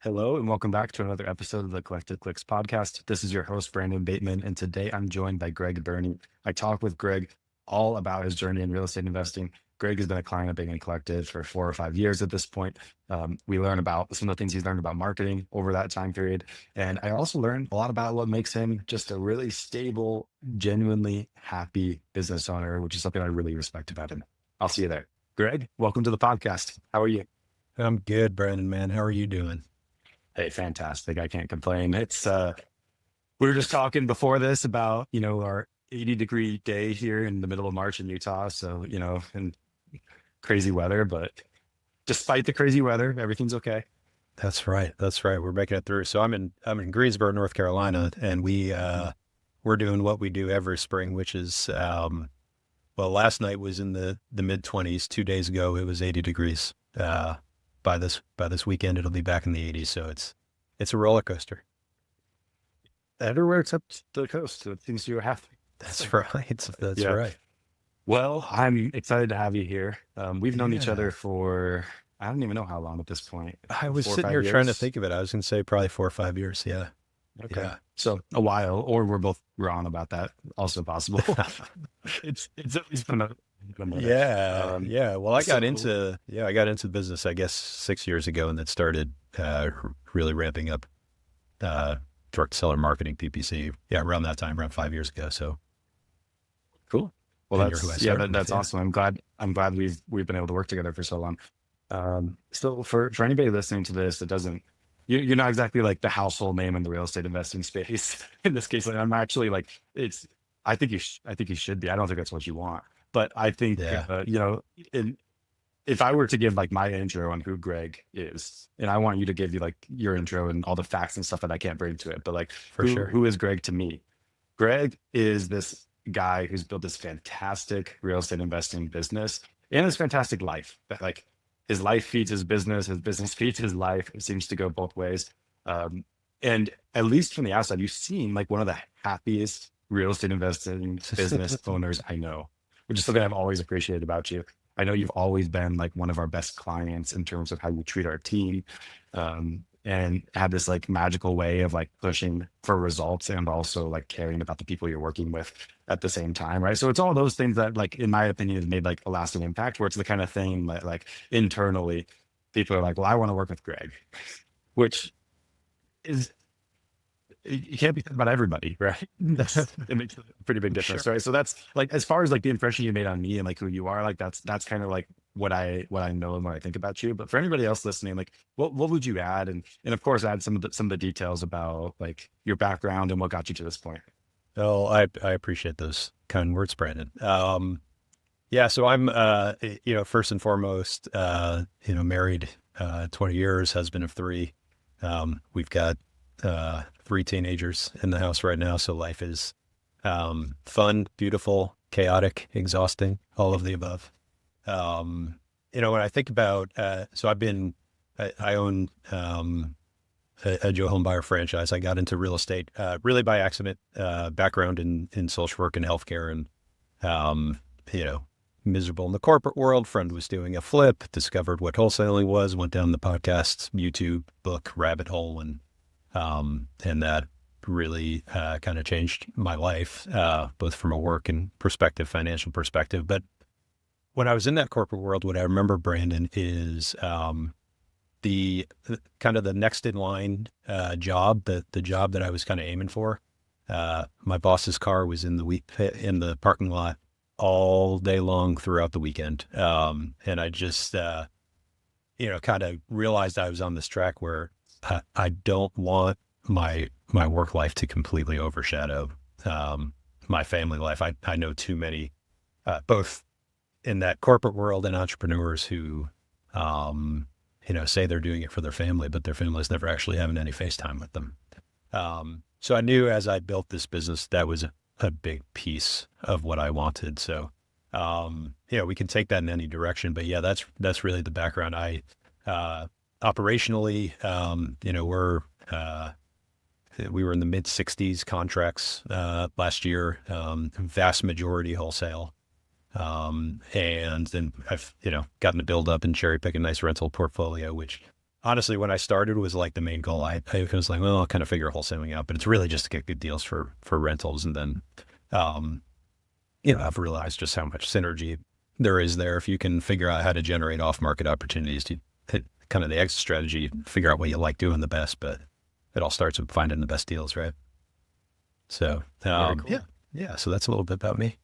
Hello and welcome back to another episode of the Collective Clicks podcast. This is your host, Brandon Bateman, and today I'm joined by Berney. I talk with Greg all about his journey in real estate investing. Greg has been a client of Bateman Collective for 4 or 5 years at this point. We learn about some of the things he's learned about marketing over that time period. And I also learned a lot about what makes him just a really stable, genuinely happy business owner, which is something I really respect about him. I'll see you there. Greg, welcome to the podcast. How are you? I'm good, Brandon, man. How are you doing? Hey, fantastic. I can't complain. We were just talking before this about, our 80-degree day here in the middle of March in Utah. So, and crazy weather, but despite the crazy weather, everything's okay. That's right. That's right. We're making it through. So I'm in Greensboro, North Carolina, and we're doing what we do every spring, which is well, last night was in the mid 20s. 2 days ago it was 80 degrees. By this weekend it'll be back in the 80s. So it's a roller coaster. Everywhere except the coast. So it seems you're happy. That's right. That's Yeah. right. Well, I'm excited to have you here. We've known each other Yeah. for, I don't even know how long at this point. I was 4 or sitting 5 here trying to years. think of it. I was going to say probably 4 or 5 years. Yeah. Okay. Yeah. So a while, or we're both wrong about that. Also possible. It's at least been a minute. Yeah, Um, yeah. Well, I got so into I got into business, I guess, 6 years ago, and that started really ramping up direct seller marketing, PPC. Yeah, around that time, around 5 years ago. So, cool. Well, and you're who I yeah, started with. that's Yeah, awesome. I'm glad we've been able to work together for so long. So for anybody listening to this that doesn't, you're not exactly like the household name in the real estate investing space. In this case, like, I'm actually like it's. I think you should be. I don't think that's what you want, but I think yeah, in, if I were to give like my intro on who Greg is, and I want you to give you like your intro and all the facts and stuff that I can't bring to it, but like for sure. who is Greg to me? Greg is this guy who's built this fantastic real estate investing business and this fantastic life that like his life feeds his business feeds his life. It seems to go both ways. Um, and at least from the outside, you seem like one of the happiest real estate investing business owners I know, which is something I've always appreciated about you. I know you've always been like one of our best clients in terms of how you treat our team. And have this like magical way of like pushing for results and also like caring about the people you're working with at the same time, right? So it's all those things that like in my opinion has made like a lasting impact, where it's the kind of thing that like internally people are like, well, I want to work with Greg, which is, you can't be said about everybody, right? It makes a pretty big Sure. difference, right? So that's like, as far as like the impression you made on me and like who you are, like that's kind of like what I know and what I think about you. But for anybody else listening, like what would you add, and of course add some of the details about like your background and what got you to this point. Oh, I appreciate those kind words, Brandon. Yeah. So I'm first and foremost, married 20 years, husband of three. We've got three teenagers in the house right now, so life is fun, beautiful, chaotic, exhausting, all of the above. When I think about, so I own a Joe Home Buyer franchise. I got into real estate really by accident, background in social work and healthcare, and um, you know, miserable in the corporate world. Friend was doing a flip, discovered what wholesaling was, went down the podcast, YouTube, book rabbit hole, and that really kind of changed my life, both from a work and perspective, financial perspective. But when I was in that corporate world, what I remember, Brandon, is the kind of the next in line job, the job that I was kind of aiming for. My boss's car was in the parking lot all day long throughout the weekend, and I just kind of realized I was on this track where I don't want my work life to completely overshadow my family life. I know too many, both in that corporate world and entrepreneurs who, say they're doing it for their family, but their family's never actually having any FaceTime with them. So I knew as I built this business, that was a big piece of what I wanted. So, we can take that in any direction, but yeah, that's really the background. Operationally, we were in the mid 60s contracts, last year, vast majority wholesale. And then I've, gotten to build up and cherry pick a nice rental portfolio, which honestly, when I started was like the main goal. I was like, well, I'll kind of figure wholesaling out, but it's really just to get good deals for rentals. And then, um, I've realized just how much synergy there is there. If you can figure out how to generate off market opportunities to hit kind of the exit strategy, figure out what you like doing the best, but it all starts with finding the best deals, right? So, Very cool. yeah. So that's a little bit about me.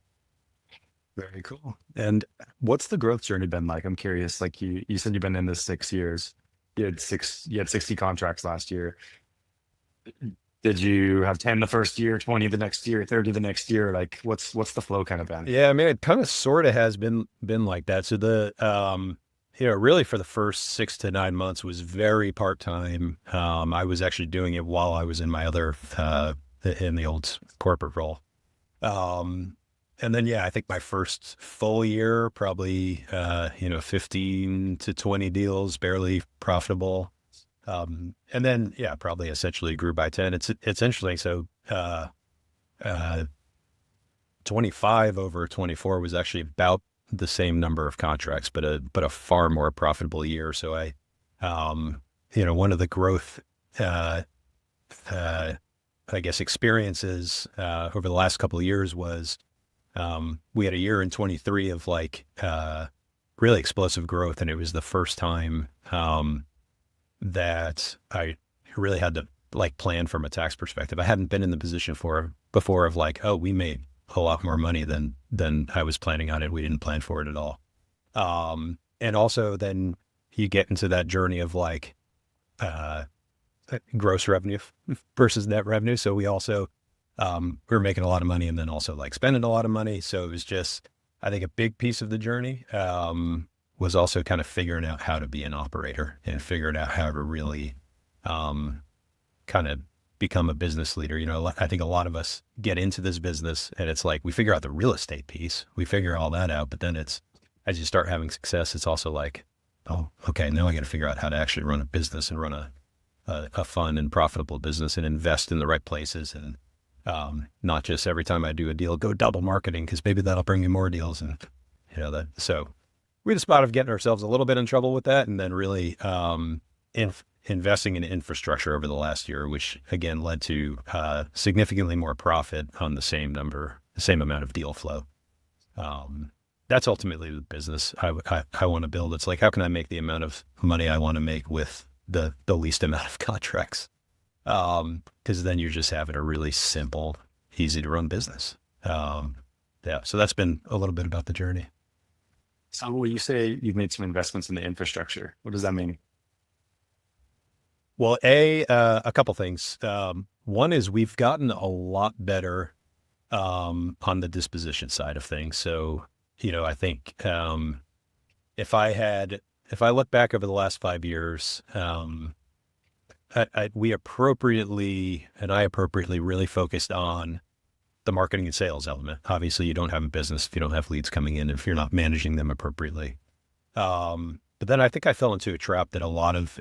Very cool. And what's the growth journey been like? I'm curious. Like you said, you've been in this 6 years. You had 60 contracts last year. Did you have 10 the first year, 20 the next year, 30 the next year? Like what's the flow kind of been? Yeah, I mean, it kind of sort of has been like that. So really for the first 6 to 9 months was very part time. I was actually doing it while I was in my other in the old corporate role. Um, and then yeah, I think my first full year probably 15 to 20 deals, barely profitable. And then yeah, probably essentially grew by 10. It's interesting. So uh 25 over 24 was actually about the same number of contracts, but a far more profitable year. So one of the growth, uh, uh, I guess experiences, over the last couple of years was, we had a year in 23 of really explosive growth. And it was the first time, that I really had to like plan from a tax perspective. I hadn't been in the position before of like, oh, we made a lot more money than I was planning on it. We didn't plan for it at all. And also then you get into that journey of like, uh, gross revenue versus net revenue. So we also, we were making a lot of money and then also like spending a lot of money. So it was just, I think a big piece of the journey, was also kind of figuring out how to be an operator and figuring out how to really, kind of become a business leader. I think a lot of us get into this business and it's like, we figure out the real estate piece, we figure all that out, but then it's, as you start having success, it's also like, oh, okay, now I got to figure out how to actually run a business and run a fun and profitable business and invest in the right places. And, not just every time I do a deal, go double marketing, cause maybe that'll bring me more deals. And so we had a spot of getting ourselves a little bit in trouble with that. And then really, investing in infrastructure over the last year, which again led to significantly more profit on the same amount of deal flow. That's ultimately the business I want to build. It's like, how can I make the amount of money I want to make with the least amount of contracts? Because then you're just having a really simple, easy to run business. Yeah, so that's been a little bit about the journey. So when you say you've made some investments in the infrastructure, what does that mean? Well, a couple things. One is we've gotten a lot better, on the disposition side of things. So, I think, if I look back over the last 5 years, I appropriately really focused on the marketing and sales element. Obviously you don't have a business if you don't have leads coming in, if you're not managing them appropriately. But then I think I fell into a trap that a lot of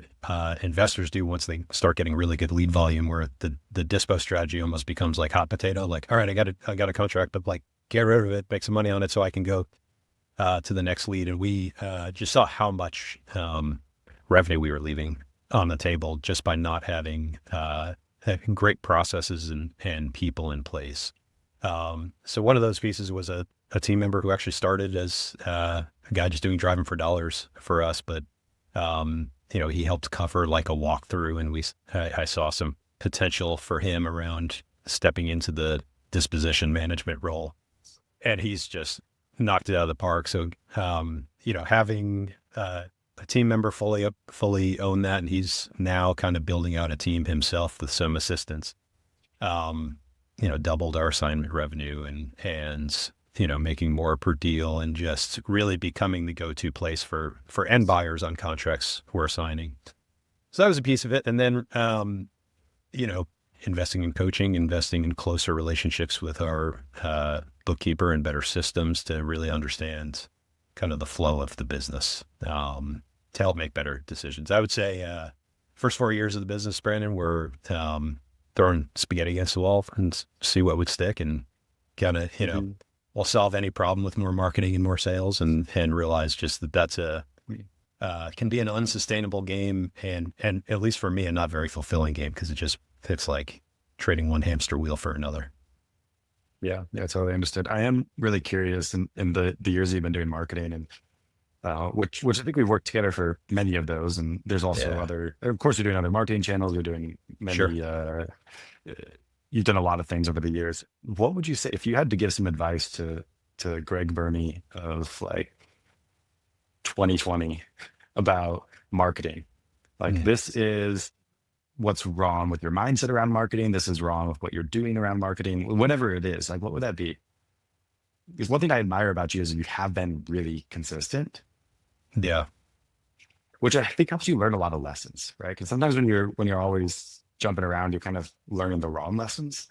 investors do once they start getting really good lead volume, where the dispo strategy almost becomes like hot potato. Like, all right, I got a contract, but like get rid of it, make some money on it so I can go to the next lead. And we just saw how much revenue we were leaving on the table just by not having great processes and people in place. So one of those pieces was a team member who actually started as a guy just doing driving for dollars for us, but he helped cover like a walkthrough, and I saw some potential for him around stepping into the disposition management role, and he's just knocked it out of the park. So having a team member fully own that, and he's now kind of building out a team himself with some assistance. Doubled our assignment revenue and making more per deal, and just really becoming the go-to place for end buyers on contracts we're signing. So that was a piece of it. And then, investing in coaching, investing in closer relationships with our bookkeeper and better systems to really understand kind of the flow of the business, to help make better decisions. I would say first 4 years of the business, Brandon, were throwing spaghetti against the wall and see what would stick, and kind of, we'll solve any problem with more marketing and more sales, and realize just that's can be an unsustainable game, and at least for me, a not very fulfilling game, because it's like trading one hamster wheel for another. Yeah, yeah, totally understood. I am really curious in the years you've been doing marketing and which I think we've worked together for many of those. And there's also Yeah, other, of course, you're doing other marketing channels. You're doing sure. many, you've done a lot of things over the years. What would you say if you had to give some advice to Greg Berney of like 2020 about marketing? Like Mm. this is what's wrong with your mindset around marketing. This is wrong with what you're doing around marketing, whatever it is. Like, what would that be? Because one thing I admire about you is you have been really consistent, Yeah. which I think helps you learn a lot of lessons, right? Because sometimes when you're always jumping around, you're kind of learning the wrong lessons.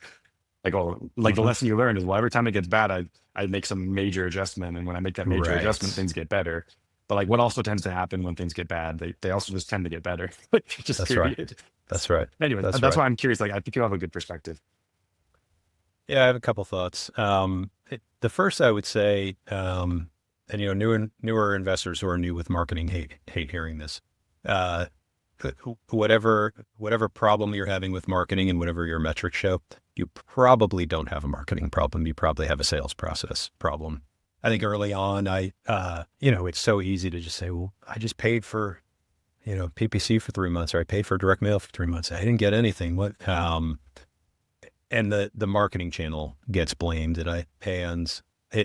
Like, oh, like the Hmm. lesson you learned is, well, every time it gets bad, I make some major adjustment, and when I make that major adjustment, Right. things get better. But like, what also tends to happen when things get bad, they also just tend to get better. Like, just That's right. period. That's right. Anyways, That's that's right. why I'm curious. Like, I think you have a good perspective. Yeah, I have a couple thoughts. The first I would say, and newer investors who are new with marketing hate hearing this. Uh, whatever problem you're having with marketing and whatever your metrics show, you probably don't have a marketing problem. You probably have a sales process problem. I think early on, it's so easy to just say, well, I just paid for, PPC for 3 months, or I paid for direct mail for 3 months. I didn't get anything. And the marketing channel gets blamed.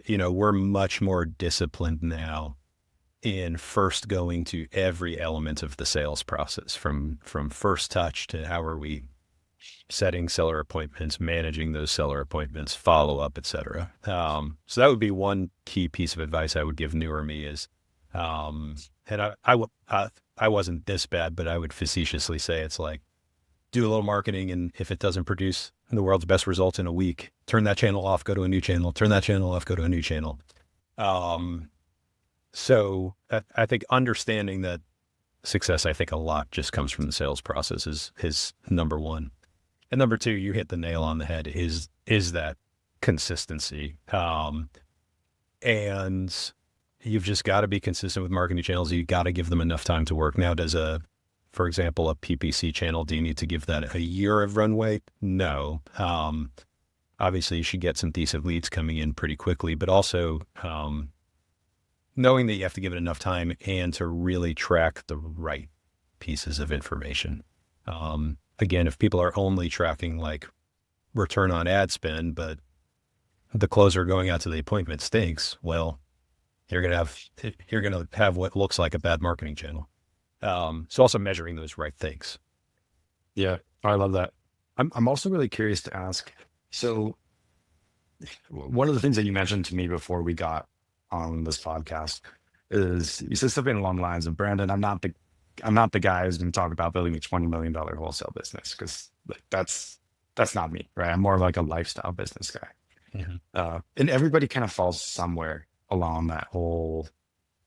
We're much more disciplined now in first going to every element of the sales process, from first touch to how are we setting seller appointments, managing those seller appointments, follow up, et cetera. So that would be one key piece of advice I would give newer me is, and I wasn't this bad, but I would facetiously say it's like, do a little marketing, and if it doesn't produce the world's best results in a week, turn that channel off, go to a new channel, turn that channel off, go to a new channel. Um, so I think understanding that success, I think a lot just comes from the sales process is number one. And number two, you hit the nail on the head, is that consistency. And you've just got to be consistent with marketing channels. You got to give them enough time to work. Now, for example, a PPC channel, do you need to give that a year of runway? No. Obviously, you should get some decent leads coming in pretty quickly, but also knowing that you have to give it enough time and to really track the right pieces of information. Again, if people are only tracking like return on ad spend, but the closer going out to the appointment stinks, well, you're going to have what looks like a bad marketing channel. So also measuring those right things. Yeah, I love that. I'm also really curious to ask. So one of the things that you mentioned to me before we got on this podcast is you said something along the lines of, Brandon, I'm not the guy who's going to talk about building a $20 million wholesale business, because like, that's not me, right? I'm more like a lifestyle business guy. Mhm. And everybody kind of falls somewhere along that whole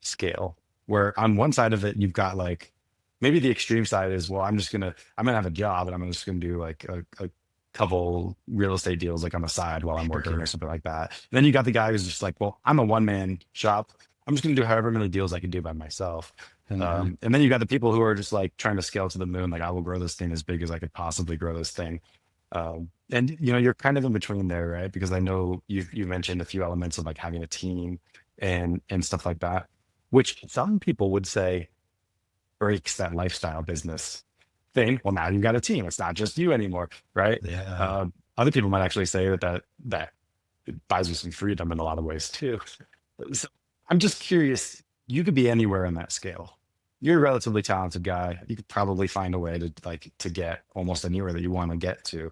scale, where on one side of it, you've got like, maybe the extreme side is, well, I'm gonna have a job and I'm just gonna do like a couple real estate deals like on the side while I'm working or Sure. something like that. And then you got the guy who's just like, well, I'm a one man shop. I'm just gonna do however many deals I can do by myself. Mhm. And then you got the people who are just like trying to scale to the moon. Like, I will grow this thing as big as I could possibly grow this thing. And you're kind of in between there, right? Because I know you mentioned a few elements of like having a team and stuff like that, which some people would say breaks that lifestyle business thing. Well, now you've got a team. It's not just you anymore, right? Yeah. Uh, Other people might actually say that it buys you some freedom in a lot of ways too. So I'm just curious. You could be anywhere on that scale. You're a relatively talented guy. You could probably find a way to get almost anywhere that you want to get to.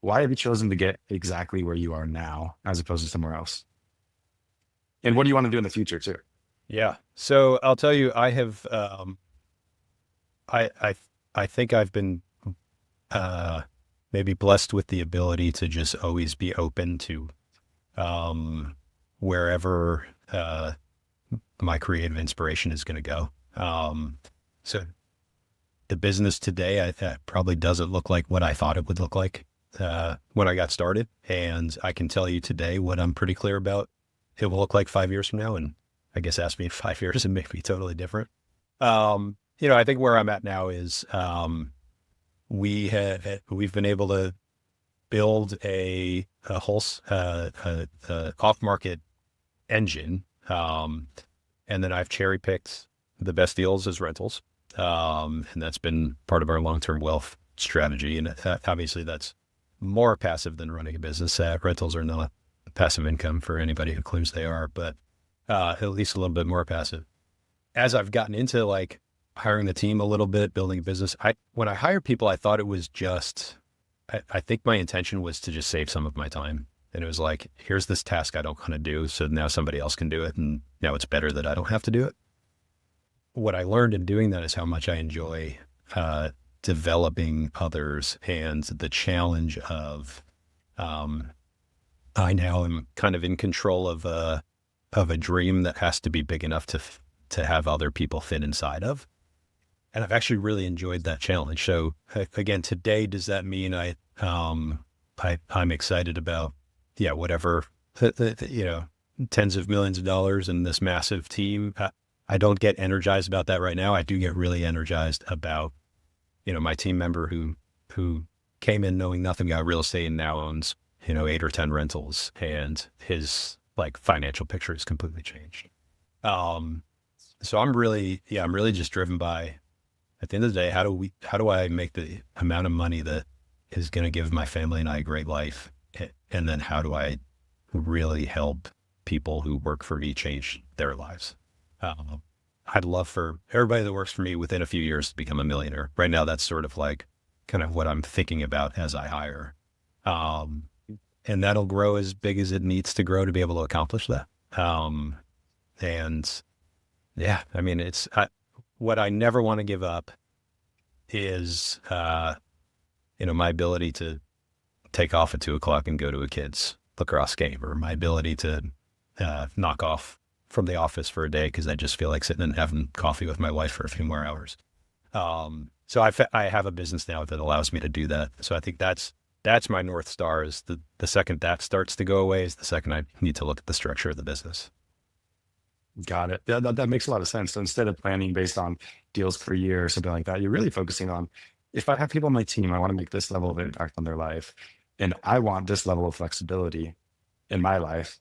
Why have you chosen to get exactly where you are now as opposed to somewhere else? And what do you want to do in the future too? Yeah. So I'll tell you, I, I, I think I've been, uh, maybe blessed with the ability to just always be open to, um, wherever, my creative inspiration is going to go. So the business today, probably doesn't look like what I thought it would look like, when I got started. And I can tell you today what I'm pretty clear about it will look like 5 years from now. And I guess ask me in 5 years and maybe totally different. I think where I'm at now is we've been able to build a whole off market engine, and then I've cherry picked the best deals as rentals, and that's been part of our long term wealth strategy. And obviously, that's more passive than running a business. Rentals are not passive income for anybody who claims they are, but at least a little bit more passive. As I've gotten into like hiring the team a little bit, building a business, when I hired people, I thought it was just, I think my intention was to just save some of my time. And it was like, here's this task I don't want to do. So now somebody else can do it. And now it's better that I don't have to do it. What I learned in doing that is how much I enjoy developing others and the challenge of, I now am kind of in control of a dream that has to be big enough to have other people fit inside of. And I've actually really enjoyed that challenge. So again, today, does that mean I'm excited about, whatever, tens of millions of dollars in this massive team? I don't get energized about that right now. I do get really energized about, my team member who came in knowing nothing about real estate and now owns, 8 or 10 rentals, and his like financial picture has completely changed. So I'm really just driven by, at the end of the day, how do I make the amount of money that is going to give my family and I a great life? And then how do I really help people who work for me change their lives? I'd love for everybody that works for me within a few years to become a millionaire. Right now, that's sort of like kind of what I'm thinking about as I hire. And that'll grow as big as it needs to grow to be able to accomplish that. And yeah, I mean, what I never want to give up is, my ability to take off at 2:00 and go to a kid's lacrosse game, or my ability to knock off from the office for a day because I just feel like sitting and having coffee with my wife for a few more hours. So I have a business now that allows me to do that. So I think that's my North Star, is the second that starts to go away is the second I need to look at the structure of the business. Got it. Yeah, that makes a lot of sense. So instead of planning based on deals per year or something like that, you're really focusing on, if I have people on my team, I want to make this level of impact on their life, and I want this level of flexibility in my life.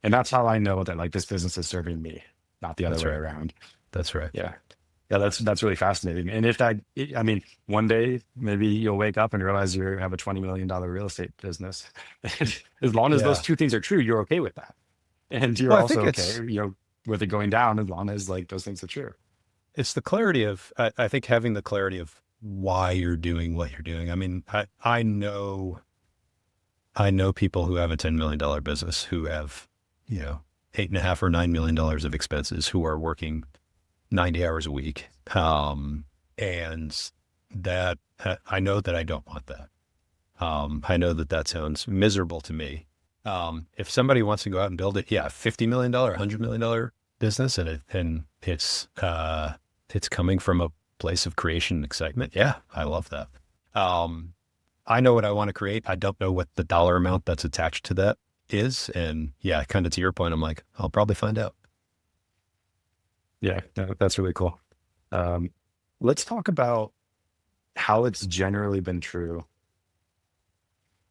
And that's how I know that like this business is serving me, not the other That's way right. around. That's right. Yeah. Yeah, that's really fascinating. And I mean, one day maybe you'll wake up and realize you have a $20 million real estate business. As long as those Yeah. two things are true, you're okay with that. And you're Well, I also think okay, with it going down, as long as like those things are true. it's the clarity of, I think having the clarity of why you're doing what you're doing. I mean, I know people who have a $10 million business who have, 8.5 or $9 million of expenses, who are working 90 hours a week. And that I know that I don't want that. I know that sounds miserable to me. If somebody wants to go out and build it, $50 million, $100 million business, and it's coming from a place of creation and excitement. Yeah, I love that. I know what I want to create. I don't know what the dollar amount that's attached to that is. And yeah, kind of to your point, I'm like, I'll probably find out. Yeah, no, that's really cool. Um, let's talk about how it's generally been true.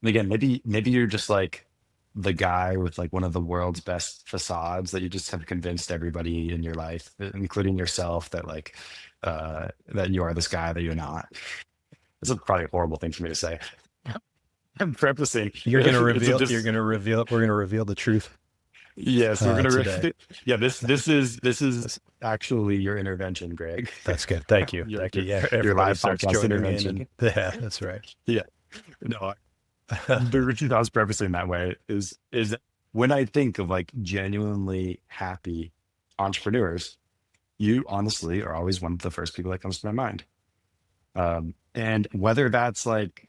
And again, maybe you're just like the guy with like one of the world's best facades that you just have convinced everybody in your life, including yourself, that like that you are this guy that you're not. This is probably a horrible thing for me to say. I'm prefacing. You're going to It's a reveal, dis- we're going to reveal the truth Yes, we're gonna. today. Yeah, this is actually your intervention, Greg. That's good. Thank you. your, Thank you. your Yeah. your Everybody live starts podcast joining intervention. in. Yeah, that's right. Yeah, no, the reason I was prefacing that way is when I think of like genuinely happy entrepreneurs, you honestly are always one of the first people that comes to my mind. And whether that's like,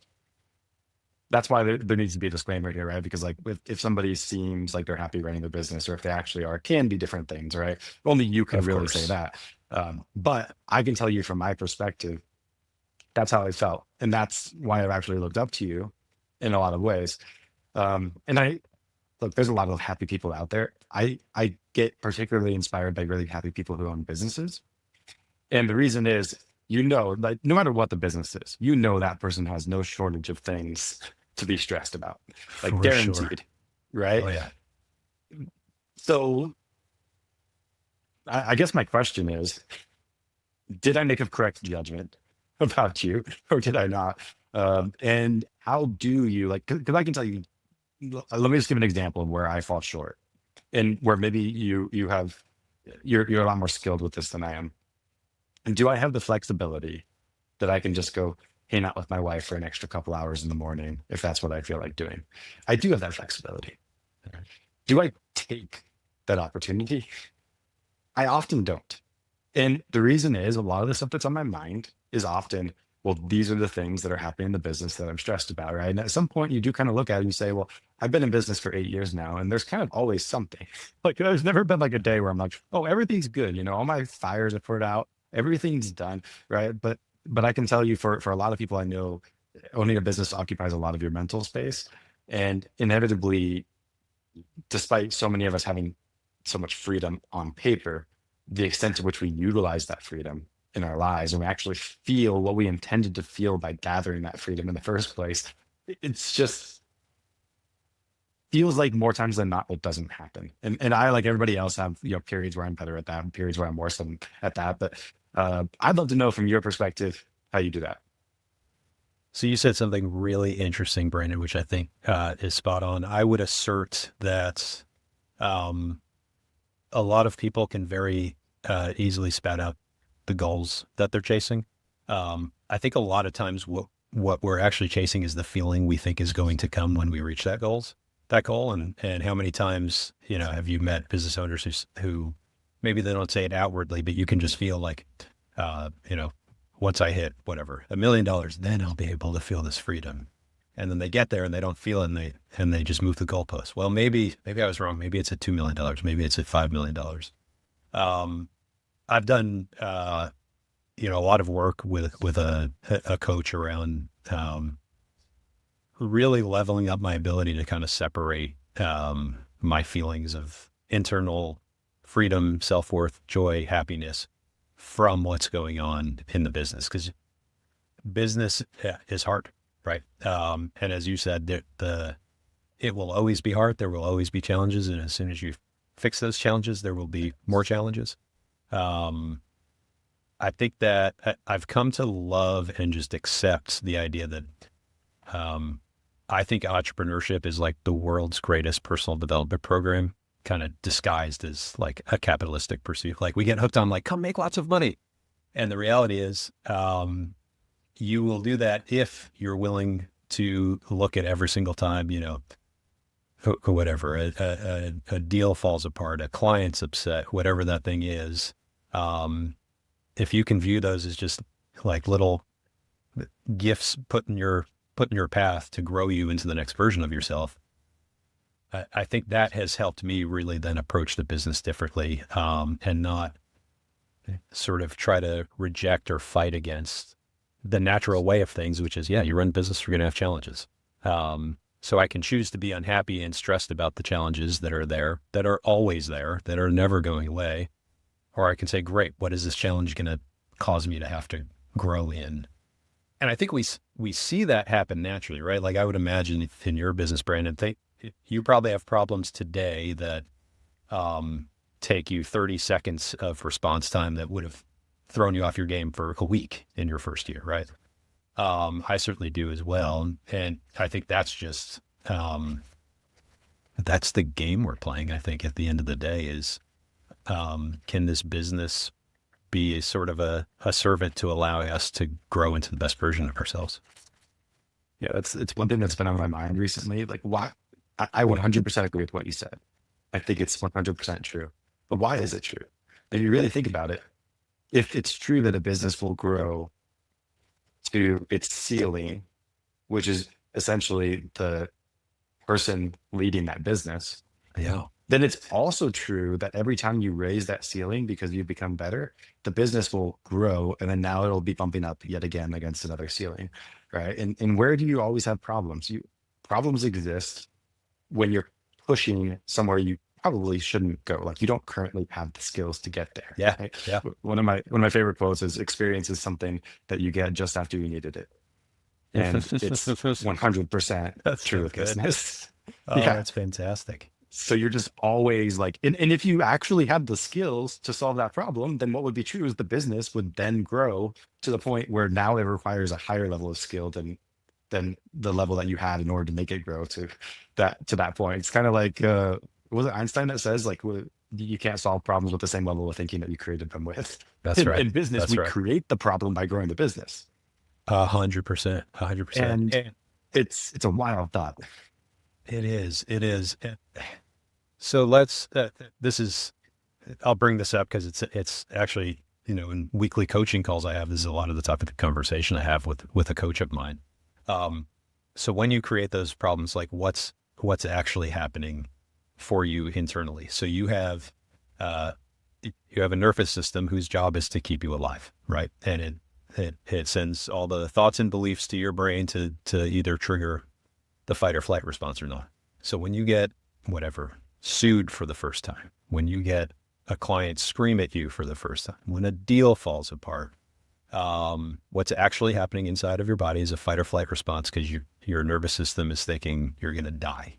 that's why there needs to be a disclaimer here, right? Because like if somebody seems like they're happy running their business, or if they actually are, can be different things, right? Only you can Of really say course. that. But I can tell you from my perspective, that's how I felt. And that's why I've actually looked up to you in a lot of ways. And I look, there's a lot of happy people out there. I get particularly inspired by really happy people who own businesses, And the reason is, like no matter what the business is, that person has no shortage of things to be stressed about, like For sure. guaranteed, Oh right? yeah. So I guess my question is, did I make a correct judgment about you or did I not? And how do you like, because I can tell you, let me just give an example of where I fall short and where maybe you're a lot more skilled with this than I am. And do I have the flexibility that I can just go hang out with my wife for an extra couple hours in the morning if that's what I feel like doing? I do have that flexibility. Do I take that opportunity? I often don't. And the reason is a lot of the stuff that's on my mind is often, well, these are the things that are happening in the business that I'm stressed about, right? And at some point, you do kind of look at it and you say, well, I've been in business for 8 years now, and there's kind of always something. Like, there's never been like a day where I'm like, oh, everything's good. All my fires are put out, everything's done, right? But I can tell you, for a lot of people I know, owning a business occupies a lot of your mental space, and inevitably, despite so many of us having so much freedom on paper, the extent to which we utilize that freedom in our lives and we actually feel what we intended to feel by gathering that freedom in the first place, it's just feels like more times than not it doesn't happen. And I, like everybody else, have periods where I'm better at that and periods where I'm worse than at that. But I'd love to know from your perspective how you do that. So you said something really interesting, Brandon, which I think is spot on. I would assert that um, a lot of people can very easily spout out the goals that they're chasing. I think a lot of times what we're actually chasing is the feeling we think is going to come when we reach that goal. And how many times, have you met business owners who maybe they don't say it outwardly, but you can just feel like, uh, you know, once I hit whatever, $1 million, then I'll be able to feel this freedom. And then they get there and they don't feel it and they just move the goalpost. Well, maybe I was wrong. Maybe it's at $2 million. Maybe it's at $5 million. Um, I've done, a lot of work with a coach around, really leveling up my ability to kind of separate, my feelings of internal freedom, self-worth, joy, happiness from what's going on in the business. Because business is hard, right? And as you said, it will always be hard. There will always be challenges. And as soon as you fix those challenges, there will be more challenges. Um, I think that I've come to love and just accept the idea that I think entrepreneurship is like the world's greatest personal development program, kind of disguised as like a capitalistic pursuit. Like we get hooked on like, come make lots of money. And the reality is, you will do that if you're willing to look at every single time, whatever, a deal falls apart, a client's upset, whatever that thing is. If you can view those as just like little gifts put in your path to grow you into the next version of yourself, I think that has helped me really then approach the business differently, and not sort of try to reject or fight against the natural way of things, which is, yeah, you run business, you're going to have challenges. So I can choose to be unhappy and stressed about the challenges that are there, that are always there, that are never going away. Or I can say, great, what is this challenge going to cause me to have to grow in? And I think we see that happen naturally, right? Like I would imagine if in your business, Brandon, you probably have problems today that take you 30 seconds of response time that would have thrown you off your game for a week in your first year, right? I certainly do as well. And I think that's just, that's the game we're playing. I think at the end of the day is, can this business be a sort of a servant to allow us to grow into the best version of ourselves? Yeah, it's one thing that's been on my mind recently. Like, why? I 100% agree with what you said. I think it's 100% true. But why is it true? If you really think about it, if it's true that a business will grow to its ceiling, which is essentially the person leading that business, Yeah. then it's also true that every time you raise that ceiling because you've become better, the business will grow. And then now it'll be bumping up yet again against another ceiling. Right. And where do you always have problems? Problems exist when you're pushing somewhere you probably shouldn't go. Like you don't currently have the skills to get there. Yeah. Right? Yeah. One of my favorite quotes is experience is something that you get just after you needed it. And it's 100% That's true so with good. business. Oh, Yeah. that's fantastic. So you're just always like, and if you actually had the skills to solve that problem, then what would be true is the business would then grow to the point where now it requires a higher level of skill than the level that you had in order to make it grow to that point. It's kind of like was it Einstein that says like you can't solve problems with the same level of thinking that you created them with. That's In, right. in business, That's we right. create the problem by growing the business, 100%. 100%. and it's a wild thought. It is. It is. So let's, this is, I'll bring this up because it's actually, in weekly coaching calls I have, this is a lot of the topic of conversation I have with a coach of mine. Um, so when you create those problems, like what's actually happening for you internally? So uh, you have a nervous system whose job is to keep you alive, right? And it sends all the thoughts and beliefs to your brain to either trigger the fight or flight response or not. So when you get whatever sued for the first time, when you get a client scream at you for the first time, when a deal falls apart, what's actually happening inside of your body is a fight or flight response because your nervous system is thinking you're going to die,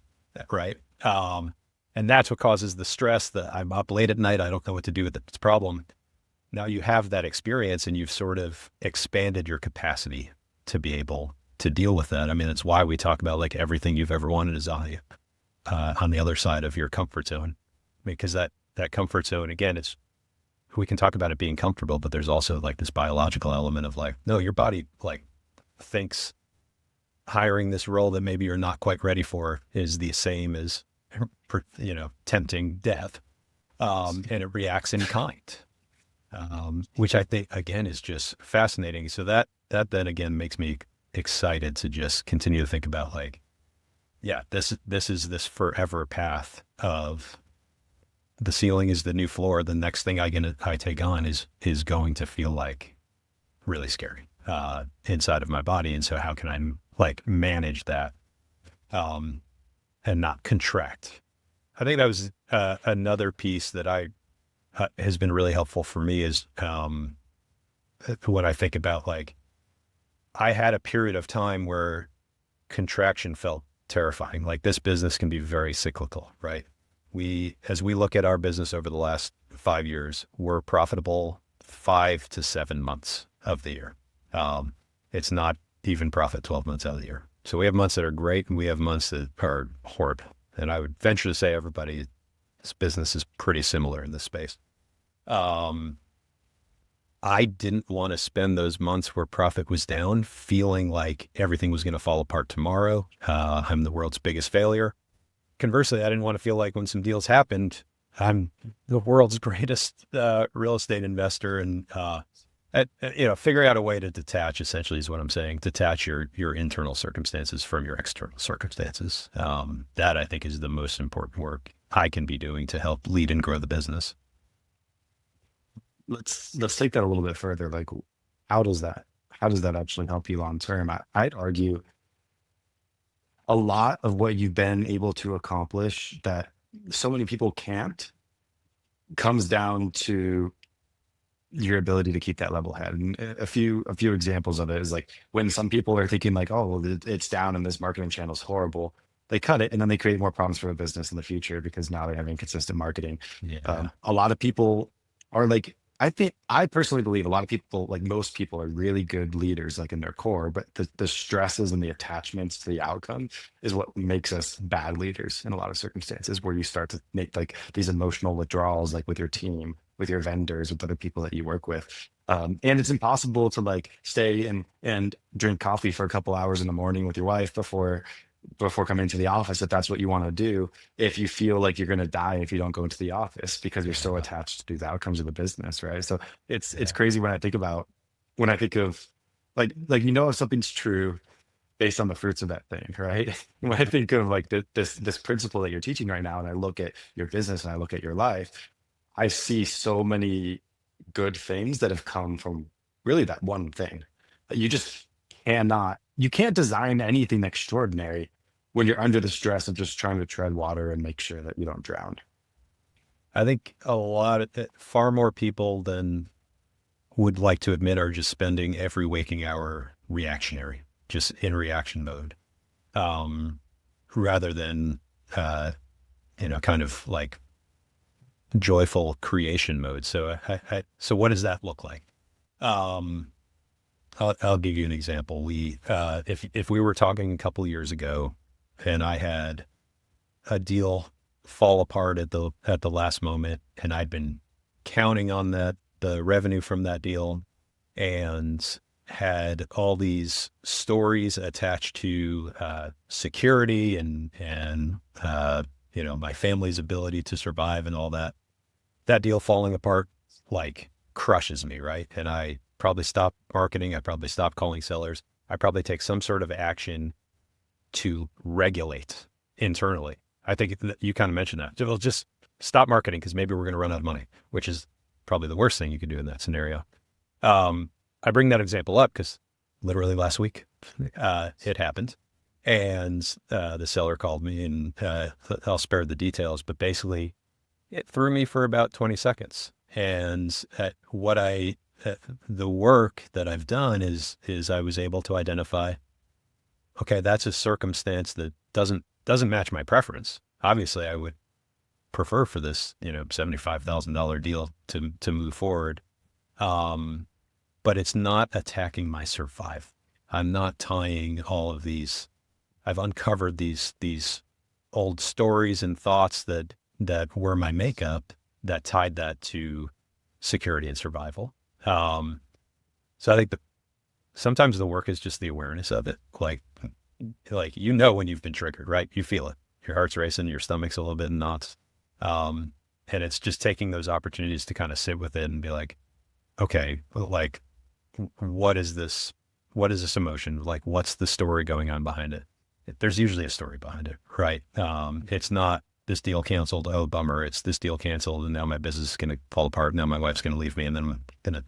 right? And that's what causes the stress that I'm up late at night. I don't know what to do with this problem. Now you have that experience and you've sort of expanded your capacity to be able to deal with that. I mean, it's why we talk about like everything you've ever wanted is on the other side of your comfort zone, because that comfort zone, again, we can talk about it being comfortable, but there's also like this biological element of like, no, your body like thinks hiring this role that maybe you're not quite ready for is the same as, tempting death. And it reacts in kind, which I think again is just fascinating. So that then again makes me excited to just continue to think about like, yeah, this is this forever path of the ceiling is the new floor. The next thing I take on is going to feel like really scary inside of my body. And so how can I like manage that and not contract? I think that was another piece that has been really helpful for me is when I think about like, I had a period of time where contraction felt terrifying. Like this business can be very cyclical, right? As we look at our business over the last 5 years, we're profitable 5 to 7 months of the year. It's not even profit 12 months out of the year. So we have months that are great and we have months that are horrible. And I would venture to say this business is pretty similar in this space. I didn't want to spend those months where profit was down feeling like everything was going to fall apart tomorrow. I'm the world's biggest failure. Conversely, I didn't want to feel like when some deals happened, I'm the world's greatest real estate investor. And, figuring out a way to detach essentially is what I'm saying. Detach your internal circumstances from your external circumstances. That I think is the most important work I can be doing to help lead and grow the business. Let's take that a little bit further. Like, how does that actually help you long term? I'd argue a lot of what you've been able to accomplish that so many people can't comes down to your ability to keep that level head. And a few examples of it is like when some people are thinking like, oh, well, it's down and this marketing channel is horrible. They cut it and then they create more problems for the business in the future because now they're having consistent marketing. Yeah. A lot of people are like, I personally believe a lot of people, like most people, are really good leaders, like in their core, but the stresses and the attachments to the outcome is what makes us bad leaders in a lot of circumstances, where you start to make like these emotional withdrawals, like with your team, with your vendors, with other people that you work with. And it's impossible to like stay and drink coffee for a couple hours in the morning with your wife before coming to the office, if that's what you want to do, if you feel like you're going to die if you don't go into the office because you're so attached to the outcomes of the business, right? So it's Yeah. crazy when I think of like if something's true based on the fruits of that thing, right? When I think of like this principle that you're teaching right now, and I look at your business and I look at your life, I see so many good things that have come from really that one thing. That you can't design anything extraordinary when you're under the stress of just trying to tread water and make sure that you don't drown. I think far more people than would like to admit are just spending every waking hour reactionary, just in reaction mode, um, rather than, uh, kind of like joyful creation mode. So, so what does that look like? Um, I'll give you an example. If we were talking a couple years ago, and I had a deal fall apart at the last moment, and I'd been counting on the revenue from that deal, and had all these stories attached to security and my family's ability to survive and all that. That deal falling apart like crushes me, right? And I probably stop marketing. I probably stop calling sellers. I probably take some sort of action to regulate internally. I think you kind of mentioned that. We'll just stop marketing because maybe we're going to run out of money, which is probably the worst thing you could do in that scenario. I bring that example up because literally last week it happened. And the seller called me, and I'll spare the details, but basically it threw me for about 20 seconds. And the work that I've done is I was able to identify, okay, that's a circumstance that doesn't match my preference. Obviously, I would prefer for this, $75,000 deal to move forward. But it's not attacking my survival. I'm not tying all of these. I've uncovered these old stories and thoughts that were my makeup that tied that to security and survival. So I think sometimes the work is just the awareness of it. Like when you've been triggered, right? You feel it. Your heart's racing, your stomach's a little bit in knots. And it's just taking those opportunities to kind of sit with it and be like, okay, like, what is this? What is this emotion? Like, what's the story going on behind it? There's usually a story behind it, right? It's not this deal canceled. Oh, bummer. It's this deal canceled. And now my business is going to fall apart. Now my wife's going to leave me, and then I'm going to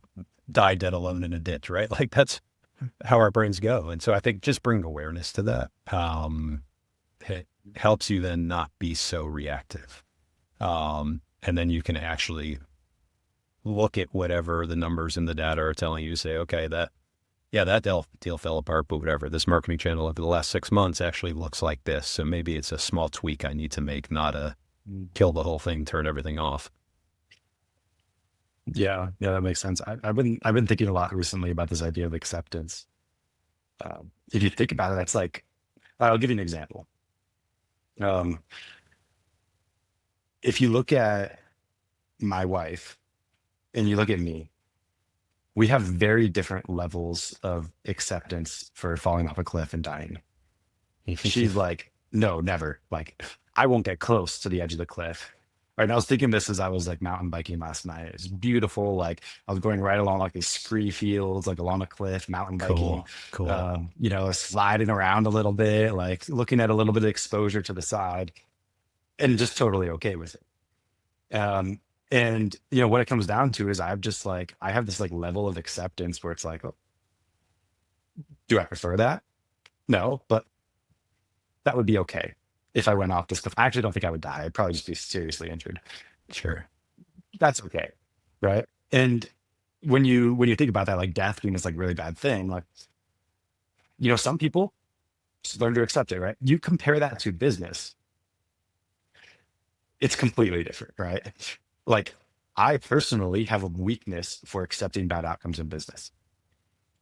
die dead alone in a ditch, right? Like that's how our brains go. And so I think just bring awareness to that. It helps you then not be so reactive. And then you can actually look at whatever the numbers in the data are telling you, say, okay, that deal fell apart, but whatever. This marketing channel over the last 6 months actually looks like this. So maybe it's a small tweak I need to make, not a kill the whole thing, turn everything off. Yeah, that makes sense. I've been thinking a lot recently about this idea of acceptance. If you think about it, that's like, I'll give you an example. Um, if you look at my wife and you look at me, we have very different levels of acceptance for falling off a cliff and dying. She's like, no, never. Like, I won't get close to the edge of the cliff. Right. And I was thinking this as I was like mountain biking last night. It's beautiful. Like I was going right along like these scree fields, like along a cliff, mountain biking, Cool. sliding around a little bit, like looking at a little bit of exposure to the side and just totally okay with it. And what it comes down to is I have this like level of acceptance where it's like, oh, do I prefer that? No, but that would be okay if I went off this cliff. I actually don't think I would die. I'd probably just be seriously injured. Sure. That's okay. Right. And when you think about that, like death being this like really bad thing, like, some people just learn to accept it, right? You compare that to business, it's completely different, right? Like I personally have a weakness for accepting bad outcomes in business.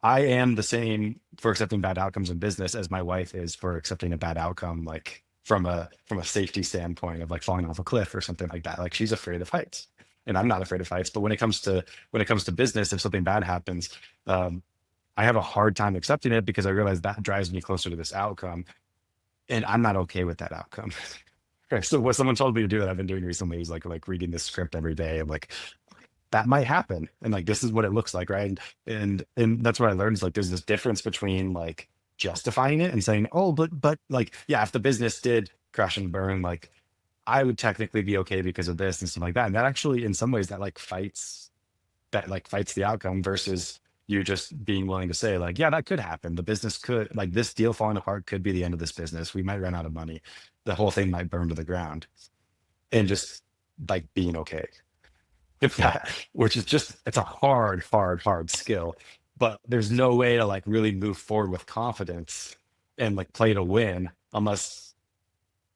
I am the same for accepting bad outcomes in business as my wife is for accepting a bad outcome, like from a safety standpoint of like falling off a cliff or something like that. Like she's afraid of heights, and I'm not afraid of heights. But when it comes to business, if something bad happens, um, I have a hard time accepting it because I realize that drives me closer to this outcome, and I'm not okay with that outcome. Okay, so what someone told me to do that I've been doing recently is like reading this script every day. I'm like, that might happen, and like this is what it looks like, right? And that's what I learned is like there's this difference between like justifying it and saying, oh, but like, yeah, if the business did crash and burn, like I would technically be okay because of this and stuff like that. And that actually in some ways that fights the outcome versus you just being willing to say like, yeah, that could happen. The business could, like, this deal falling apart could be the end of this business. We might run out of money. The whole thing might burn to the ground. And just like being okay. If Yeah. that, which is just, it's a hard skill, but there's no way to like really move forward with confidence and like play to win unless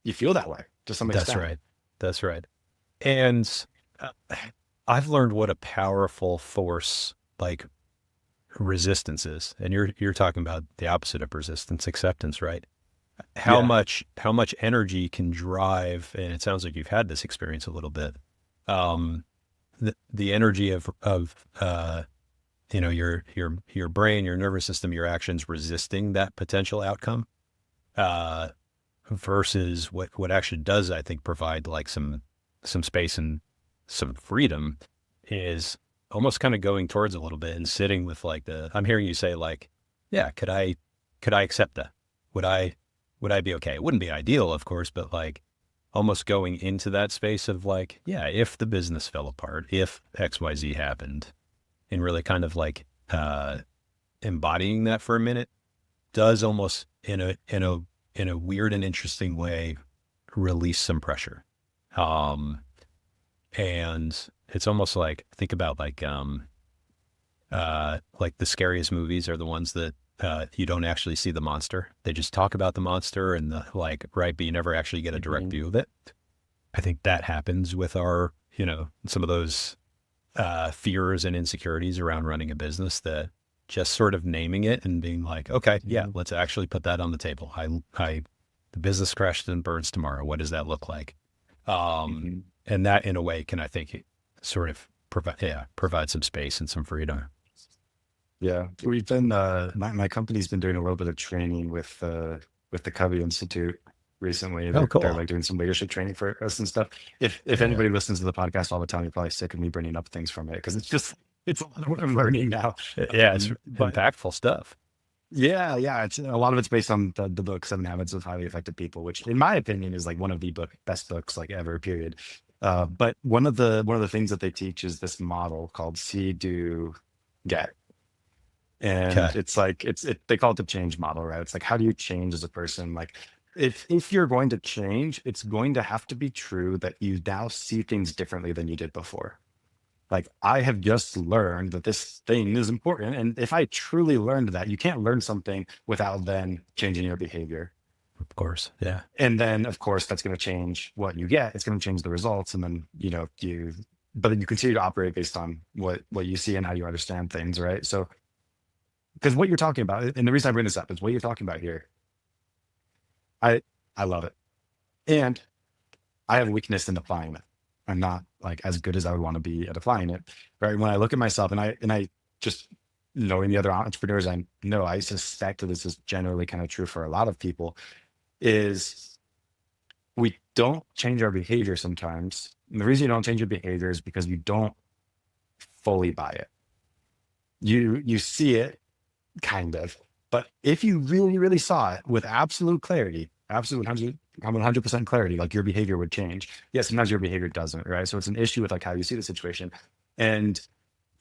you feel that way to some That's extent. right. That's right. And uh, I've learned what a powerful force like resistance is. And you're talking about the opposite of resistance, acceptance, right? Yeah. How much energy can drive, and it sounds like you've had this experience a little bit. Um, the energy of your brain, your nervous system, your actions resisting that potential outcome, uh, versus what actually does, I think, provide like some space and some freedom is almost kind of going towards a little bit and sitting with like I'm hearing you say like, yeah, could I accept that? Would I would I be okay? It wouldn't be ideal, of course, but like almost going into that space of like, yeah, if the business fell apart, if XYZ happened, and really kind of like embodying that for a minute does almost in a weird and interesting way release some pressure. Um, and it's almost like think about like the scariest movies are the ones that you don't actually see the monster. They just talk about the monster and the like, right, but you never actually get a direct Mhm. view of it. I think that happens with our, some of those fears and insecurities around running a business that just sort of naming it and being like, okay, yeah, Mhm. let's actually put that on the table. The business crashes and burns tomorrow. What does that look like? Um, Mhm. and that in a way can, I think, sort of provide some space and some freedom. Yeah. We've been, my company's been doing a little bit of training with the Covey Institute recently. Oh, They're cool. like doing some leadership training for us and stuff. If Yeah. anybody listens to the podcast all the time, you're probably sick of me bringing up things from it because it's just, it's a lot of what I'm learning now. Yeah. It's But impactful stuff. yeah, it's a lot of it's based on the book Seven Habits of Highly Effective People, which in my opinion is like one of the best books like ever, period. But one of the things that they teach is this model called see, do, get. Okay. And it's like they call it the change model, right? It's like how do you change as a person? Like if you're going to change, it's going to have to be true that you now see things differently than you did before. Like I have just learned that this thing is important. And if I truly learned that, you can't learn something without then changing your behavior. Of course. Yeah. And then of course that's going to change what you get. It's going to change the results. And then, but then you continue to operate based on what you see and how you understand things, right? So because what you're talking about, and the reason I bring this up is what you're talking about here. I I love it. And I have weakness in applying it. I'm not like as good as I would want to be at applying it. Right. When I look at myself and I just knowing the other entrepreneurs I know, I suspect that this is generally kind of true for a lot of people, is we don't change our behavior sometimes. And the reason you don't change your behavior is because you don't fully buy it. You see it kind of, but if you really saw it with absolute clarity, absolute 100% clarity, like your behavior would change. Yes, sometimes your behavior doesn't, right? So it's an issue with like how you see the situation. And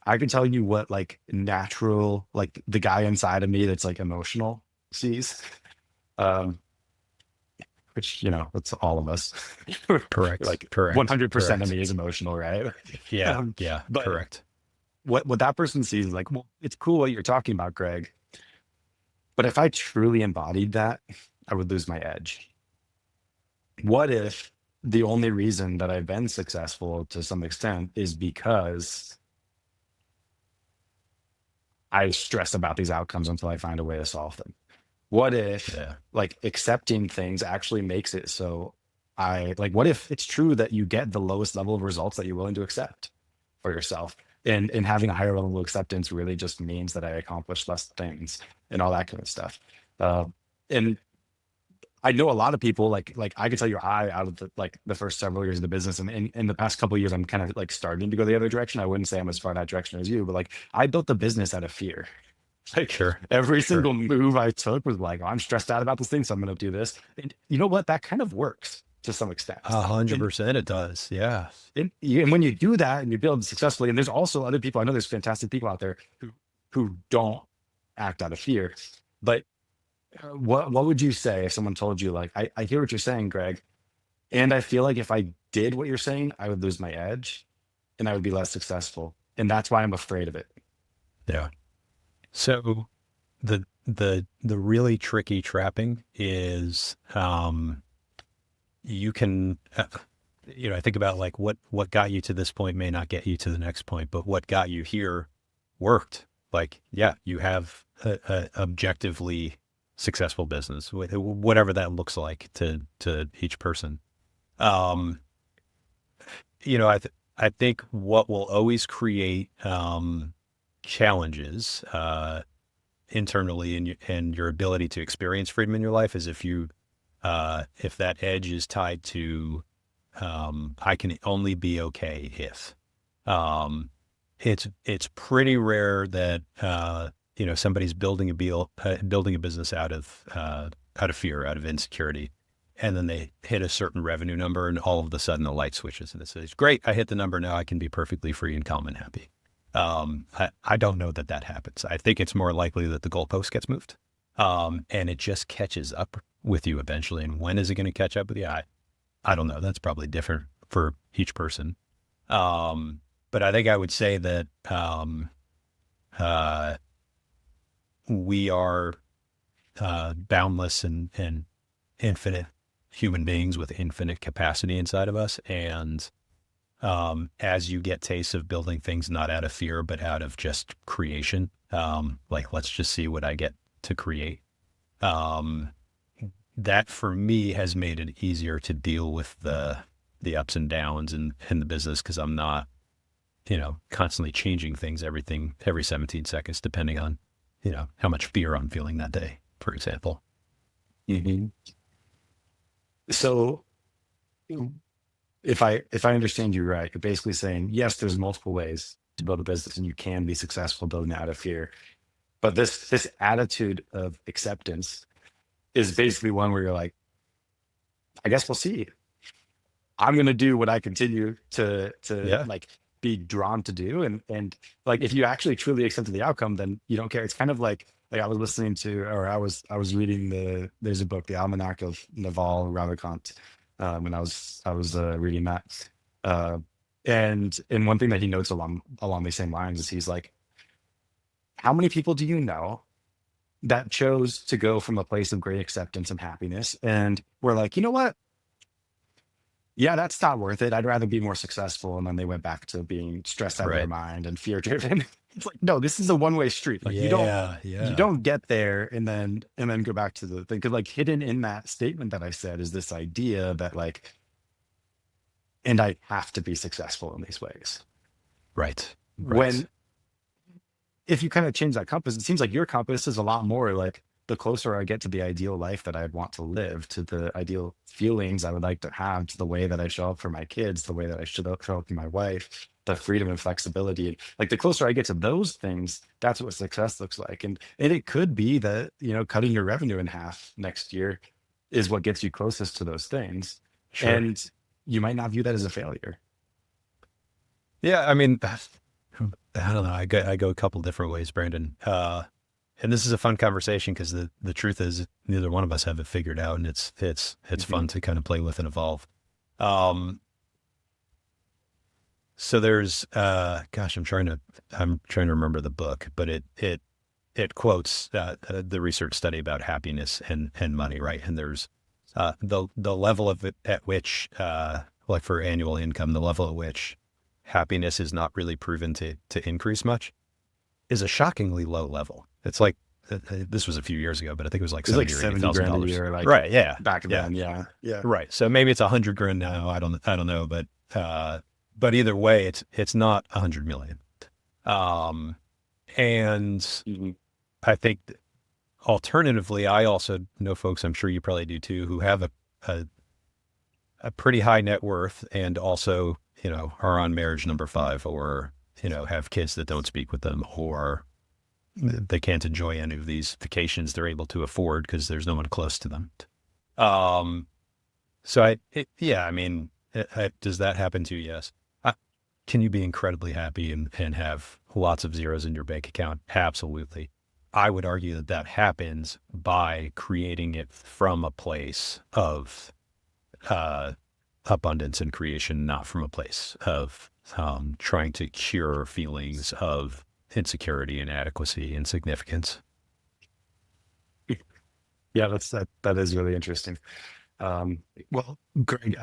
I can tell you what like natural, like the guy inside of me that's like emotional sees, um, which it's all of us. Correct. Like Correct. 100% of Correct. me is emotional, right? Yeah. Yeah. But Correct. what that person sees is like, well, it's cool what you're talking about, Greg. But if I truly embodied that, I would lose my edge. What if the only reason that I've been successful to some extent is because I stress about these outcomes until I find a way to solve them? What if Yeah. like accepting things actually makes it so what if it's true that you get the lowest level of results that you're willing to accept for yourself? And having a higher level of acceptance really just means that I accomplish less things and all that kind of stuff. Uh, and I know a lot of people like I could tell you I out of the first several years of the business and in the past couple of years I'm kind of like starting to go the other direction. I wouldn't say I'm as far that direction as you, but like I built the business out of fear. Like Sure. every Sure. single move I took was like, oh, I'm stressed out about this thing, so I'm going to do this. And you know what? That kind of works to some extent. A hundred And, percent it does. Yeah. and when you do that and you build successfully, and there's also other people, I know there's fantastic people out there who don't act out of fear. But what would you say if someone told you like, I hear what you're saying, Greg, And I feel like if I did what you're saying, I would lose my edge and I would be less successful. And that's why I'm afraid of it. Yeah. So the really tricky trapping is, you can, I think about like what got you to this point may not get you to the next point, but what got you here worked. Like, yeah, you have a objectively successful business, whatever that looks like to each person. Um, I think what will always create challenges internally and your ability to experience freedom in your life is if that edge is tied to, I can only be okay if. Um, it's pretty rare that somebody's building a business out of fear, out of insecurity, and then they hit a certain revenue number, and all of a sudden the light switches, and it says, "Great, I hit the number. Now I can be perfectly free and calm and happy." I don't know that that happens. I think it's more likely that the goalpost gets moved, and it just catches up with you eventually. And when is it going to catch up with you? I don't know. That's probably different for each person. But I think I would say that uh, we are boundless and infinite human beings with infinite capacity inside of us. And as you get tastes of building things not out of fear, but out of just creation, like let's just see what I get to create. Um, that for me has made it easier to deal with the ups and downs in the business because I'm not, constantly changing things, every 17 seconds, depending on, how much fear I'm feeling that day, for example. Mhm. So if I understand you right, you're basically saying, yes, there's multiple ways to build a business and you can be successful building it out of fear. But this attitude of acceptance is basically one where you're like, I guess we'll see. I'm gonna do what I continue to Yeah. like be drawn to do. And like if you actually truly accepted the outcome, then you don't care. It's kind of like I was listening to or I was reading there's a book, The Almanac of Naval Ravikant, when I was reading that. Uh and one thing that he notes along these same lines is he's like, how many people do you know that chose to go from a place of great acceptance and happiness and we're like, you know what? Yeah, that's not worth it. I'd rather be more successful. And then they went back to being stressed out of their Right. mind and fear driven. It's like, no, this is a one-way street. Like Yeah. you Yeah. don't get there and then go back to the thing. Cause like hidden in that statement that I said is this idea that like, and I have to be successful in these ways. Right. Right. When if you kind of change that compass, it seems like your compass is a lot more like the closer I get to the ideal life that I'd want to live, to the ideal feelings I would like to have, to the way that I show up for my kids, the way that I should show up for my wife, the freedom and flexibility. Like the closer I get to those things, that's what success looks like. And it could be that, cutting your revenue in half next year is what gets you closest to those things. Sure. And you might not view that as a failure. Yeah. I mean, I don't know. I go a couple different ways, Brandon. And this is a fun conversation because the truth is neither one of us have it figured out, and it's Mhm. fun to kind of play with and evolve. Um, so there's, gosh, I'm trying to remember the book, but it quotes the research study about happiness and money, right? And there's the level of it at which, like for annual income, the level at which happiness is not really proven to increase much is a shockingly low level. It's like this was a few years ago, but I think it was like It's like 70 or eighty 70 thousand grand a dollars. year, like Right? Yeah, back yeah, then. Yeah. Yeah. right. So maybe it's 100 grand now. I don't know, uh, but either way, it's not 100 million. Um, and Mhm. I think alternatively, I also know folks, I'm sure you probably do too, who have a, a pretty high net worth and also, are on marriage number five or, have kids that don't speak with them or they can't enjoy any of these vacations they're able to afford because there's no one close to them. Um, so yeah, I mean, does that happen to you? Yes. Can you be incredibly happy and have lots of zeros in your bank account? Absolutely. I would argue that that happens by creating it from a place of uh, abundance and creation, not from a place of trying to cure feelings of insecurity, inadequacy, and significance. Yeah, that is really interesting. Well, Greg,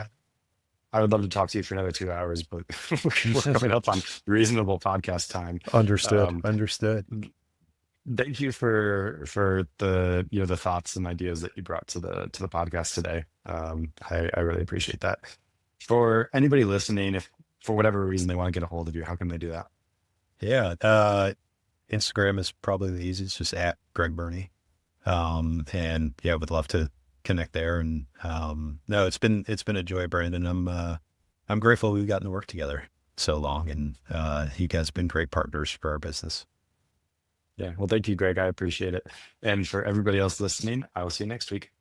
I would love to talk to you for another 2 hours, but we're coming up on reasonable podcast time. Understood. Um, Understood. Thank you for the the thoughts and ideas that you brought to the podcast today. I really appreciate that. For anybody listening, if for whatever reason they want to get a hold of you, how can they do that? Yeah. Instagram is probably the easiest, just at Greg Berney. And yeah, would love to connect there. And no, it's been a joy, Brandon. I'm grateful we've gotten to work together so long, and you guys have been great partners for our business. Yeah. Well, thank you, Greg. I appreciate it. And for everybody else listening, I will see you next week.